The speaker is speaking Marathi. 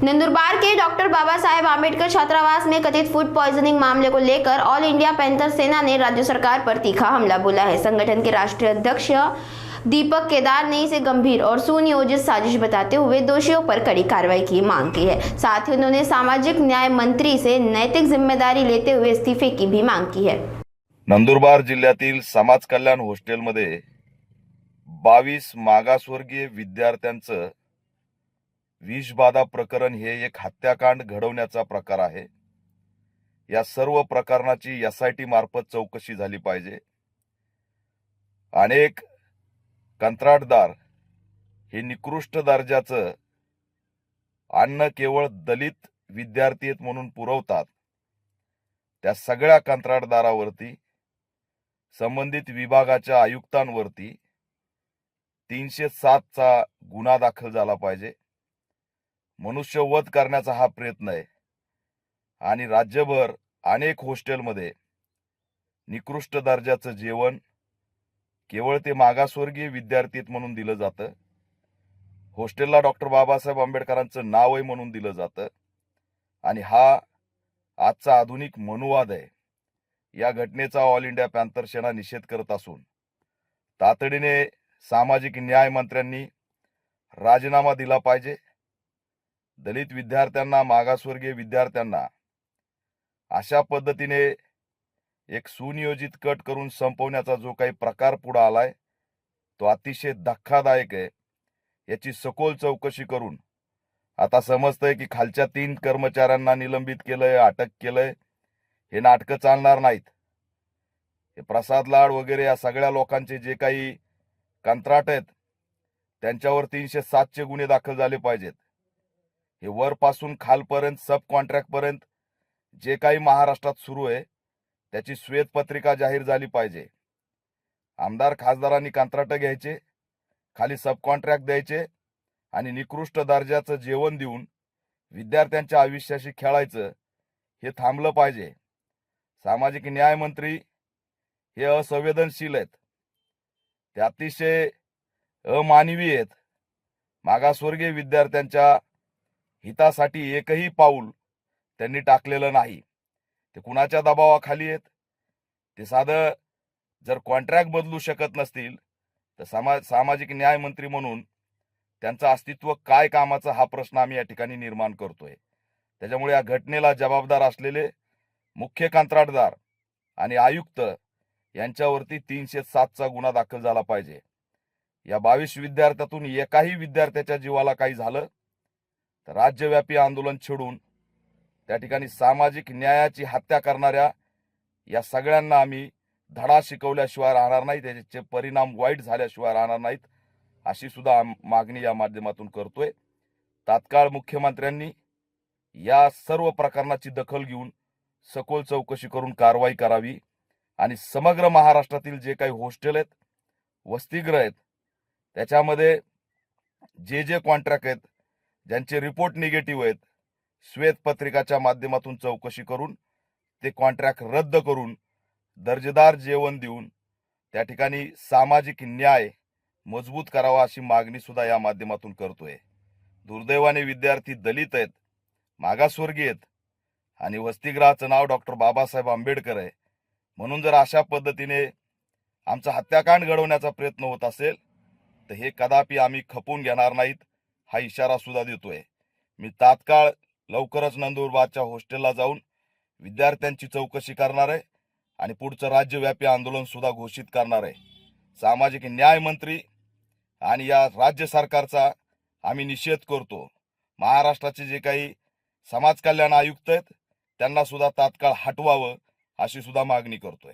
नंदुरबार के डॉक्टर बाबा साहेब आम्बेडकर छात्रावास में कथित फूड पॉइजनिंग मामले को लेकर ऑल इंडिया पैंथर सेना ने राज्य सरकार पर तीखा हमला बोला है। संगठन के राष्ट्रीय अध्यक्ष दीपक केदार ने इसे गंभीर और सुनियोजित साजिश बताते हुए दोषियों पर कड़ी कार्रवाई की मांग की है। साथ ही उन्होंने सामाजिक न्याय मंत्री से नैतिक जिम्मेदारी लेते हुए इस्तीफे की भी मांग की है। नंदुरबार जिल्ह्यातील समाज कल्याण हॉस्टेलमध्ये 22 मागासवर्गीय विद्यार्थ्यांचं विषबाधा प्रकरण हे एक हत्याकांड घडवण्याचा प्रकार आहे। या सर्व प्रकरणाची एसआयटी मार्फत चौकशी झाली पाहिजे। अनेक कंत्राटदार हे निकृष्ट दर्जाचं अन्न केवळ दलित विद्यार्थी म्हणून पुरवतात। त्या सगळ्या कंत्राटदारावरती संबंधित विभागाच्या आयुक्तांवरती 307 चा गुन्हा दाखल झाला पाहिजे। मनुष्यवध करण्याचा हा प्रयत्न आहे आणि राज्यभर अनेक हॉस्टेलमध्ये निकृष्ट दर्जाचं जेवण केवळ ते मागासवर्गीय विद्यार्थी म्हणून दिलं जातं। हॉस्टेलला डॉक्टर बाबासाहेब आंबेडकरांचं नाव आहे म्हणून दिलं जातं आणि हा आजचा आधुनिक मनुवाद आहे। या घटनेचा ऑल इंडिया पॅंथर सेना निषेध करत असून तातडीने सामाजिक न्याय मंत्र्यांनी राजीनामा दिला पाहिजे। दलित विद्यार्थ्यांना मागासवर्गीय विद्यार्थ्यांना अशा पद्धतीने एक सुनियोजित कट करून संपवण्याचा जो काही प्रकार पुढे आलाय तो अतिशय धक्कादायक आहे। याची सखोल चौकशी करून आता समजतंय की खालच्या 3 कर्मचाऱ्यांना निलंबित केलंय, अटक केलंय। हे नाटक चालणार नाहीत। हे प्रसाद लाड वगैरे या सगळ्या लोकांचे जे काही कंत्राट आहेत त्यांच्यावर 307 चे गुन्हे दाखल झाले पाहिजेत। हे वरपासून खालपर्यंत सब कॉन्ट्रॅक्ट पर्यंत जे काही महाराष्ट्रात सुरू आहे त्याची श्वेतपत्रिका जाहीर झाली पाहिजे। आमदार खासदारांनी कंत्राट घ्यायचे, खाली सब कॉन्ट्रॅक्ट द्यायचे आणि निकृष्ट दर्जाचं जेवण देऊन विद्यार्थ्यांच्या आयुष्याशी खेळायचं हे थांबलं पाहिजे। सामाजिक न्याय मंत्री हे असंवेदनशील आहेत, ते अतिशय अमानवी आहेत। मागासवर्गीय विद्यार्थ्यांच्या हितासाठी एकही पाऊल त्यांनी टाकलेलं नाही। ते कुणाच्या दबावाखाली आहेत? ते साधं जर कॉन्ट्रॅक्ट बदलू शकत नसतील तर सामाजिक न्याय मंत्री म्हणून त्यांचं अस्तित्व काय कामाचं हा प्रश्न आम्ही या ठिकाणी निर्माण करतोय। त्याच्यामुळे या घटनेला जबाबदार असलेले मुख्य कंत्राटदार आणि आयुक्त यांच्यावरती 307 चा गुन्हा दाखल झाला पाहिजे। या 22 विद्यार्थ्यातून एकाही विद्यार्थ्याच्या जीवाला काही झालं तर राज्यव्यापी आंदोलन छेडून त्या ठिकाणी सामाजिक न्यायाची हत्या करणाऱ्या या सगळ्यांना आम्ही धडा शिकवल्याशिवाय राहणार नाही, त्याचे परिणाम वाईट झाल्याशिवाय राहणार नाहीत, अशी सुद्धा मागणी या माध्यमातून करतोय। तात्काळ मुख्यमंत्र्यांनी या सर्व प्रकरणाची दखल घेऊन सखोल चौकशी करून कारवाई करावी आणि समग्र महाराष्ट्रातील जे काही हॉस्टेल आहेत, वसतिगृह आहेत, त्याच्यामध्ये जे कॉन्ट्रॅक्ट आहेत ज्यांचे रिपोर्ट निगेटिव्ह आहेत, श्वेतपत्रिकाच्या माध्यमातून चौकशी करून ते कॉन्ट्रॅक्ट रद्द करून दर्जेदार जेवण देऊन त्या ठिकाणी सामाजिक न्याय मजबूत करावा अशी मागणी सुद्धा या माध्यमातून करतोय। दुर्दैवाने विद्यार्थी दलित आहेत, मागासवर्गीय आहेत आणि वसतिगृहाचं नाव डॉक्टर बाबासाहेब आंबेडकर आहे म्हणून जर अशा पद्धतीने आमचा हत्याकांड घडवण्याचा प्रयत्न होत असेल तर हे कदापि आम्ही खपून घेणार नाहीत, हा इशारा सुद्धा देतोय। मी तात्काळ लवकरच नंदुरबारच्या हॉस्टेलला जाऊन विद्यार्थ्यांची चौकशी करणार आहे आणि पुढचं राज्यव्यापी आंदोलन सुद्धा घोषित करणार आहे। सामाजिक न्याय मंत्री आणि या राज्य सरकारचा आम्ही निषेध करतो। महाराष्ट्राचे जे काही समाज कल्याण आयुक्त आहेत त्यांना सुद्धा तात्काळ हटवावं अशी सुद्धा मागणी करतोय।